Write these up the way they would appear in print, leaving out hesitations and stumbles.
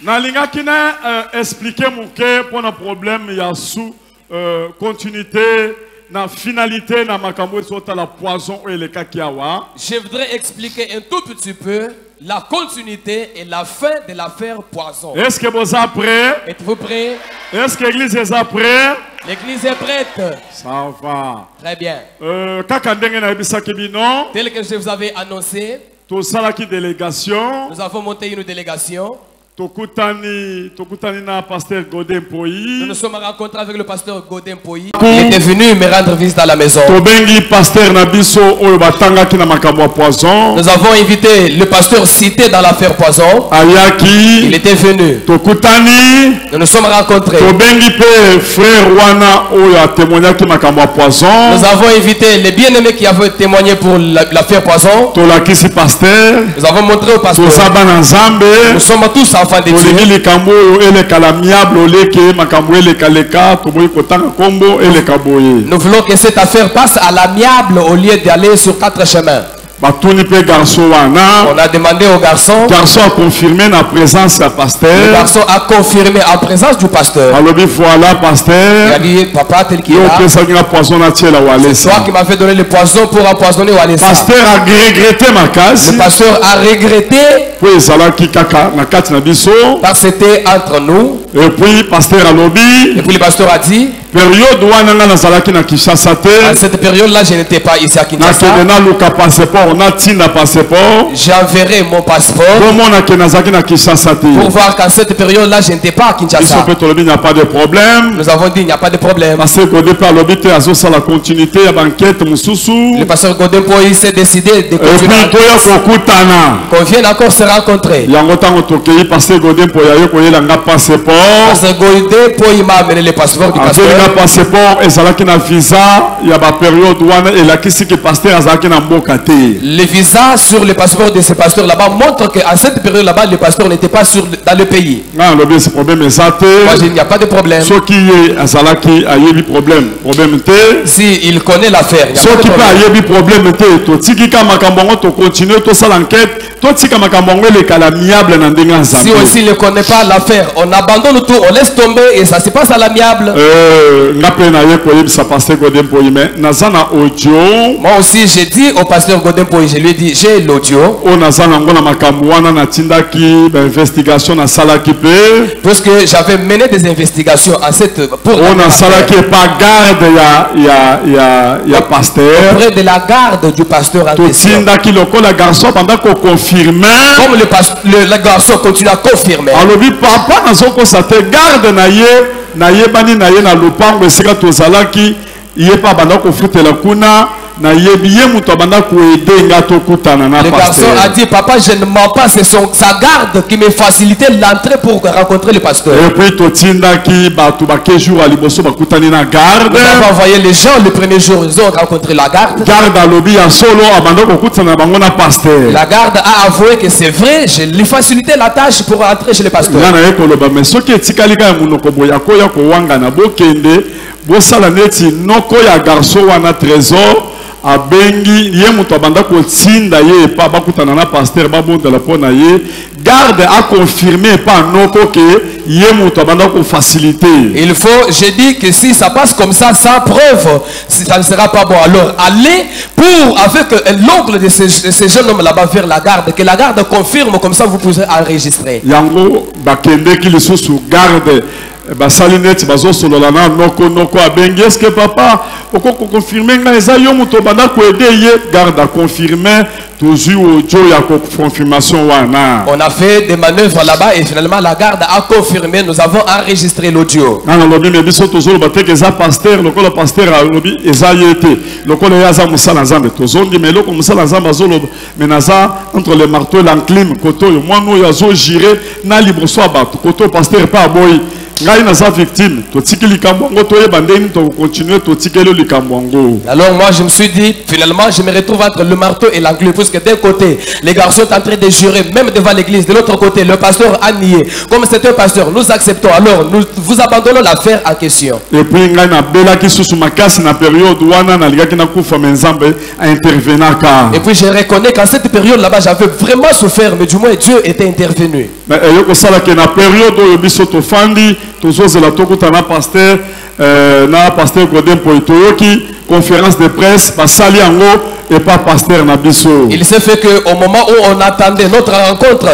Nalinga kina expliquer muke pour un problème ya sous continuité na finalité na makambo sota la poison et le kakiawa. Je voudrais expliquer un tout petit peu la continuité et la fin de l'affaire poison. Est-ce que vous êtes prêts? Êtes-vous prêts? Est-ce que l'église est prête? L'église est prête. Ça va. Très bien. Tel que je vous avais annoncé, délégation. Nous avons monté une délégation. Tokutani na pasteur Godin Poyi. Nous nous sommes rencontrés avec le pasteur Godin Poyi. Il était venu me rendre visite à la maison. Pasteur Nabiso poison. Nous avons invité le pasteur cité dans l'affaire poison. Ayaki. Il était venu. Tokutani. Nous nous sommes rencontrés. Frère Wana Oya témoigné qui poison. Nous avons invité les bien-aimés qui avaient témoigné pour l'affaire poison. Tolakisi pasteur. Nous avons montré au pasteur. Nous sommes tous enfants de Dieu. Nous voulons que cette affaire passe à l'amiable au lieu d'aller sur 4 chemins. On a demandé au garçon. Le garçon a confirmé la présence du pasteur. Le garçon a confirmé en présence du pasteur. Voilà, pasteur. Il a dit, papa, tel qu'il est là. C'est toi qui m'as fait donner le poison pour empoisonner Walesa. Le pasteur a regretté ma case. Le pasteur a regretté. Parce que c'était entre nous. Et puis, pasteur a lobby. Et puis le pasteur a dit. À cette période-là, je n'étais pas ici à Kinshasa. J'enverrai mon passeport pour voir qu'à cette période-là, je n'étais pas à Kinshasa. Il n'y a pas de problème. Nous avons dit il n'y a pas de problème. Le pasteur Godin Poyi s'est décidé de continuer. Qu'on vienne encore se rencontrer. Pasteur Godin Poyi m'a amené le passeport du pasteur. Passeport ezalaki na visa ya ba période wana elakisi que pasteur azalaki na mboka te. Le visa sur le passeport de ce pasteur là-bas montre qu'à cette période là-bas le pasteur n'était pas dans le pays. Non, le ce problème ezate. Moi il n'y a pas de problème. Ce qui est azalaki ayebi problème te. Si il connaît l'affaire, il y a pas de problème. Ce qui ayebi problème te to tikika makambo to continuer to sala enquête to tika makambo le calamiable na ndenga nzambe. Si aussi il ne connaît pas l'affaire, on abandonne tout, on laisse tomber et ça se passe à l'amiable. Moi aussi j'ai dit au pasteur Godin Poyi, je lui ai dit j'ai l'audio. Puisque j'avais mené des investigations à cette pour auprès de la garde du pasteur en question. Comme le garçon continue à confirmer. Na lupango esika tozalaki yepa banda ko futela kuna na yebiye muto banda ko aider nga to kutana na pasteur. Le garçon a dit papa je ne mens pas, c'est sa garde qui me facilitait l'entrée pour rencontrer le pasteur. Et puis totinda ki batu ba ke jour ali boso ba kutani na garde. Nous avons envoyé les gens le premier jour, ils ont rencontré la garde. Garde a lobby ya solo abanda ko kutana bango na pasteur. La garde a avoué que c'est vrai, je lui facilitais la tâche pour entrer chez le pasteur. Na na ko loba mais soki etikalika ya munoko boya ko ya ko wanga na bokende bosala neti noko ya garçon wana trésor abengi ye muto banda ko tinda ye pa bakutana na pasteur babonda la pona ye garde a confirmé pas noko que ye muto banda ko faciliter. Il faut, je dis que si ça passe comme ça sans preuve, ça ne sera pas bon. Alors allez pour avec l'oncle de ces jeunes hommes là-bas vers la garde, que la garde confirme, comme ça vous pouvez enregistrer. Yango bakende ki lisusu garde basalinet bazo sololana noko abengi est-ce que papa oko confirmer nga eza yo muto banda ko aider ye garde a confirmer toujours audio ya confirmation wana. On a fait des manœuvres là-bas et finalement la garde a confirmé, nous avons enregistré l'audio. Non lobi mais biso toujours ba teke za pasteur le pasteur a lobi eza yete lokolo ya za musala nzambe tozondi mais loko musala nzambe azolo menaza entre le marteau et l'enclume koto yo mwana ya zo girer na liboso abato koto pasteur pas boy ngai naza victime totiki likambo ngo toyeba ndeni to continuer totikelo likambo ngo. Alors moi je me suis dit, finalement je me retrouve entre le marteau et l'enclume, puisque d'un côté les garçons sont en train de jurer même devant l'église, de l'autre côté le pasteur a nié. Comme c'est un pasteur, nous acceptons, alors nous vous abandonnons l'affaire en question. Et puis ngai na bela ki susu makasi na période wana na ligaki na kufa menzambe a intervenir ka. Et puis je reconnais qu'en cette période là-bas j'avais vraiment souffert, mais du moins Dieu était intervenu. Mais yoko sala ke na période oyo biso to fandi tozozela tokuta na pasteur Godin Poitoyoki conférence de presse basali yango et pas pasteur na biso. Il s'est fait que au moment où on attendait notre rencontre,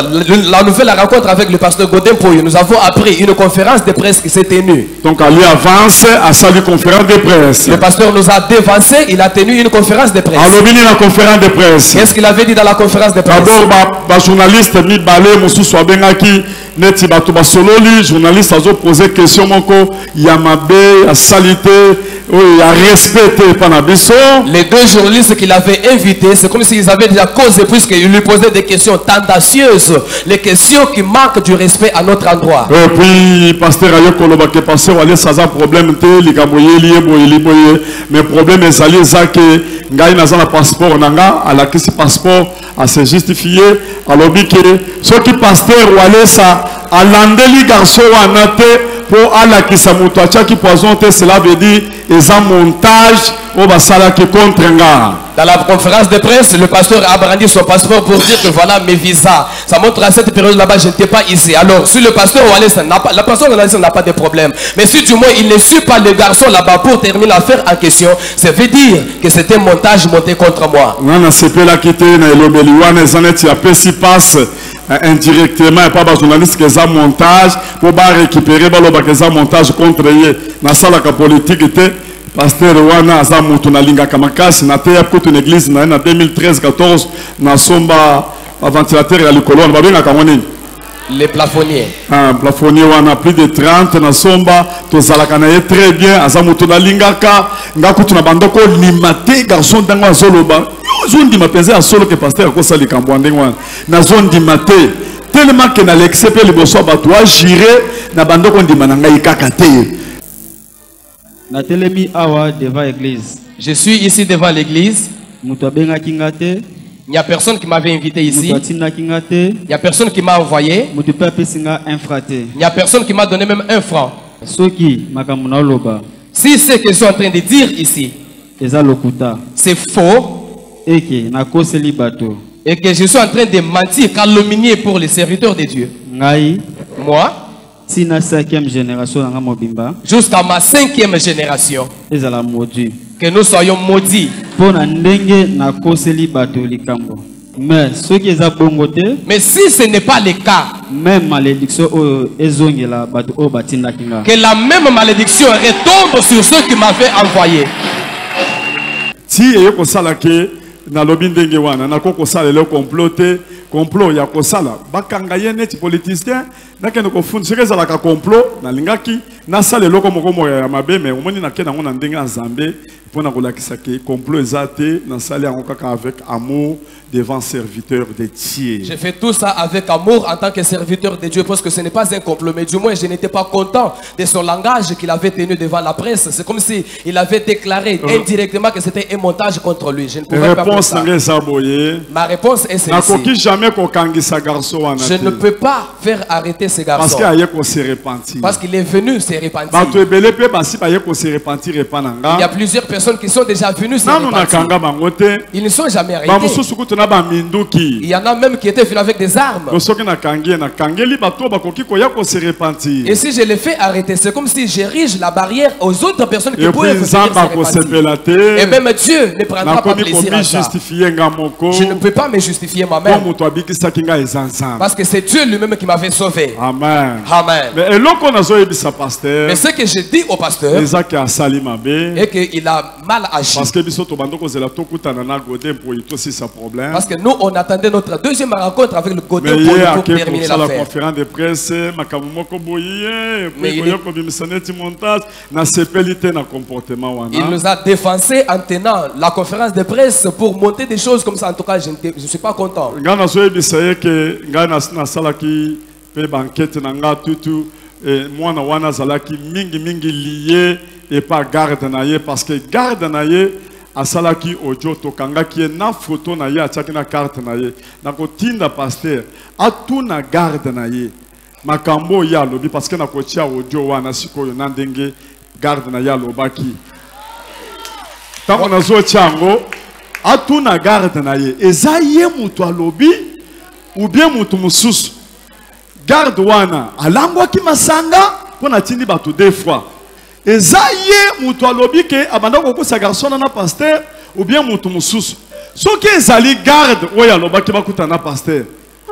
la nouvelle rencontre avec le pasteur Godin Poyo, nous avons appris une conférence de presse qui s'est tenue. Donc Ali avance à sali conférence de presse. Le pasteur nous a dévancé, il a tenu une conférence de presse. Alobini na conférence de presse. Qu'est-ce qu'il avait dit dans la conférence de presse? D'abord ba journaliste mi balé mususu abengaki neti bato basololi journaliste azo poser question moko ya mabe ya salité ya respecté pana biso. Les deux journalistes qu'il avait invités, c'est comme s'ils avaient déjà causé, puisqu'ils lui posaient des questions tendancieuses, les questions qui manquent du respect à notre endroit. Et puis pasteur ayo koloba ke pasteur wale saza problème te likaboyeli boye mais problème ezali zake ngai naza na passeport nanga ala kisi passeport à se justifier alobi ke soki pasteur wale sa alandeli garçon wana te pour ala kisa muto achaki poison te, cela veut dire un montage au basala qui contre nga. Dans la conférence de presse, le pasteur a brandi son passeport pour dire que voilà mes visas. Ça montre à cette période là-bas, je n'étais pas ici. Alors, si le pasteur Wallace n'a pas, la personne n'a pas de problème. Mais si du moins il ne suit pas le garçon là-bas pour terminer l'affaire en question, ça veut dire que c'était un montage monté contre moi. Indirectement et pas de journaliste qui a montage pour récupérer le montage contre eux. Dans la salle politique était pasteur Wana Azamutu na linga kamakasi na te ya une église na 2013-14 na somba ventilateur ya likolo na babenga kamoni les plafonniers. Un plafonnier wana plus de 30 na somba to zalaka na ye très bien Azamutu na lingaka ngakutu na bandoko limate garçon dango azoloba zone di mapenzi a solo que pasteur ko sali kambwande wana na zone di mate tellement que na l'excepé le bosso batwa girer na bandoko ndima na ngai kakate. Devant l'église. Je suis ici devant l'église. Il n'y a personne qui m'avait invité ici. Il n'y a personne qui m'a envoyé. Il n'y a personne qui m'a donné même un franc. Si ce que je suis en train de dire ici, c'est faux, et que je suis en train de mentir, calomnier pour les serviteurs de Dieu, moi, jusqu'à ma 5e génération, que nous soyons maudits. Mais si ce n'est pas le cas, que la même malédiction retombe sur ceux qui m'avaient envoyé. Si na lobi ndenge wana na koko sala le complot ya kosala bakanga ye neti politicien nakende ko fund seke zala ka complot na lingaki na sala le moko ya mabe mais omoni na kenda ngona ndenge azambe pona kolakisa ke complot ezate na sala yango kaka avec amour devant serviteur de Dieu. J'ai fait tout ça avec amour en tant que serviteur de Dieu parce que ce n'est pas un complot, mais du moins je n'étais pas content de son langage qu'il avait tenu devant la presse. C'est comme si il avait déclaré indirectement que c'était un montage contre lui. Je ne pouvais pas faire ça. Ma réponse est celle-ci. Je ne peux pas faire arrêter ce garçon parce qu'il est venu se repentir. Il y a plusieurs personnes qui sont déjà venues se repentir. Ils ne sont jamais arrêtés. Il y en a même qui étaient venus avec des armes. Et si je les fais arrêter, c'est comme si j'érige la barrière aux autres personnes qui pouvaient venir se repentir. Et même Dieu ne prendra pas plaisir à ça. Je ne peux pas me justifier moi-même. Parce que c'est Dieu lui-même qui m'avait sauvé. Amen. Amen. Mais ce que je dis au pasteur, est qu'il a mal agi. Parce que nous, on attendait notre deuxième rencontre avec le Godin pour terminer l'affaire. La conférence de presse, il nous a défoncé en tenant la conférence de presse pour monter des choses comme ça. En tout cas, je ne suis pas content. et moi na wana zalaki mingi lié et pas garde naie parce que garde naie asalaki audio tokangaki na photo na ye atiaki na carte na ye na kotinda pasteur atuna garde na ye makambo ya lobi parce que na kotia audio wana sikoyo na ndenge garde na ya lobaki tango nazo tiango atuna garde na ye eza ye mutu alobi ou bien mutu mususu garde wana alangwaki masanga pona tindi bato deux fois eza ye mutu alobi ke abanda kokosa garçon na pasteur ou bien mutu mususu soki ezali garde oyo alobaki bakuta na pasteur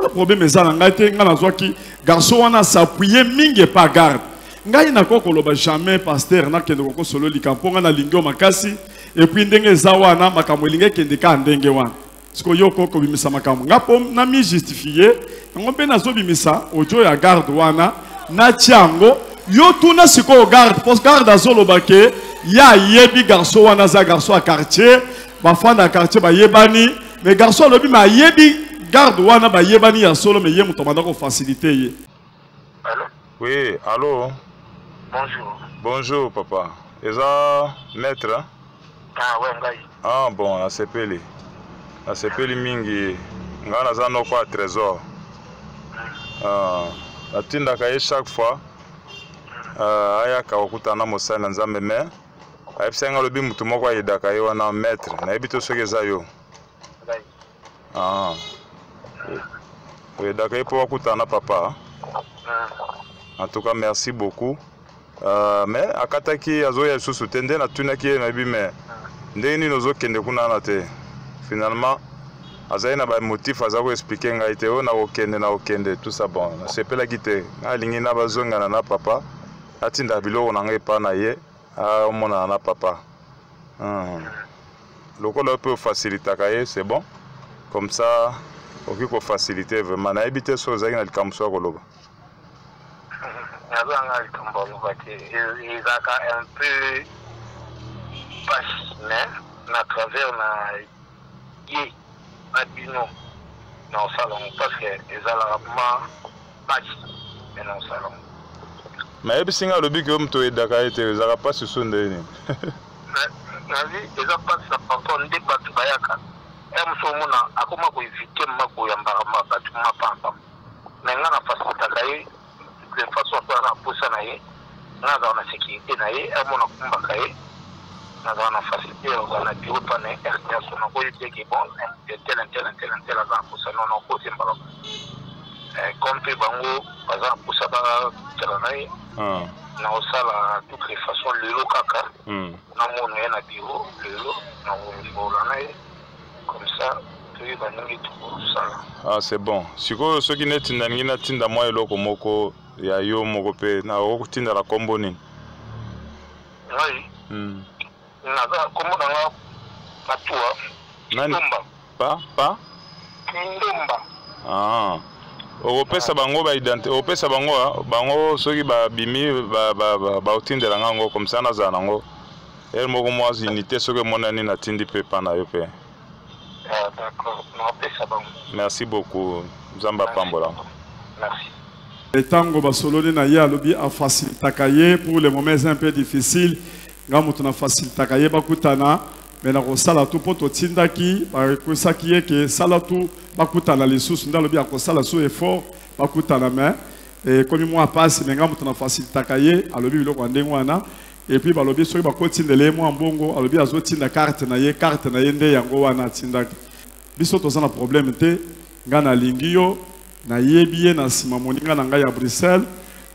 le problème eza na ngai te nga nazwaki garçon wana s'appuyer mingi pa garde ngai nakoko loba jamais pasteur nakende kokosolo likampo nga na lingio makasi et puis ndenge eza wana makambo elingi kende ka ndenge wana siko yo koko bimisa makambo ngapo na mi justifier ngo mpe nazobimisa audio ya garde wana na tiango yo tuna siko garde parce garde azoloba ke ya yebi garçon wana za garçon à quartier ba fanda à quartier ba yebani mais garçon lobi ma yebi garde wana ba yebani ya solo mais yemu tomanda ko faciliter ye. Allô? Oui, allô? Bonjour. Bonjour papa. Eza maître? Hein? Ah ouais, ngai. Ah bon, asepeli. Asepeli mingi. Ngana za noko a trésor. Atindaka ye chaque fois. Ayaka okutana mosala nzambe me. Ayebisanga lobi mutu moko ayedaka ye wana maître. Nayebi to soki eza yo. Ngai. Ah. Oyedaka ye po okutana papa. En tout cas, merci beaucoup. Mais akataki azoya susu tende na tunaki na bi mais ndeni nozo kende kuna na te. Finalement, azai na ba motif azako expliquer ngai te ona okende tout ça bon. Sepela kite na lingi na bazonga na papa. Atinda biloko na ngai pa na ye a mona na papa. Lokolo peut faciliter kaye, c'est bon. Comme ça, oki ko faciliter vraiment na ebite so zaki na likamso ko loba. Ils ont un peu passionné à travers na bino dans le salon parce que ils ont rarement match dans le salon. Mais ebi singa lobi ke mto edaka ete zaka pas susu ndeni. Na vie ils ont pas ça par ndé batu bayaka. Mso mona akoma ko éviter mako ya mbara batu mapamba. Mais ngana faciliter kaye de façon à pousser naïe, n'a dans la sécurité naïe, à mon accompagné, n'a dans la facilité, on a bureau pané, RTS, on a voulu dire que bon, tel, avant pour ça, non, on peut s'embarquer. Comme tu bango, par exemple, pour ça, télanaï, n'a au sale à toutes les façons, le lot caca, n'a mon à bureau, le lot, n'a mon niveau l'anaï, comme ça. Ah c'est bon. Siko ceux qui net ndangina tinda moi eloko moko ya yo moko pe na okutinda la kombo nini? Oui. Na kombo na patua. Ndumba. Pa? Ndumba. Ah. Opesa bango ba identité, opesa bango soki ba bimi ba otindela ngango comme ça na za nango. El moko moi unité soki monani na tindi pe pa na yo pe. D'accord, merci beaucoup, Zamba Pambola. Merci. Et tango basoloni na ya lobi a faciliter pour les moments un peu difficiles. Ngamutu na faciliter bakutana, mais na kosala tout poto tindaki, ba kosaki ke sala tout bakutana les sous nda lobi a kosala sous effort bakutana mais et comme moi passe mais ngamutu na faciliter a lobi biloko ndengo wana. Et puis balobi soki bakotindele mo mbongo alobi azotinda carte na ye nde yango wana tindaki biso tozana problème te ngana lingi yo na yebiye na sima moninga na ngai ya Bruxelles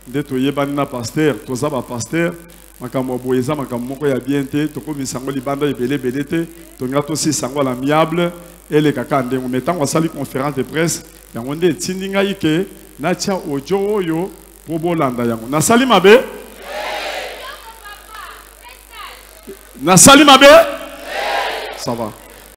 nde toyebani na pasteur toza ba pasteur makambo boyeza makambo moko ya bien te tokomisa ngo libanda ebele te tonga tosi sango l'amiable ele kaka ndengo metango asali conférence de presse yango nde tindi ngai ke na tia audio oyo po bolanda yango nasali mabe. Na sali mabe? Ça va.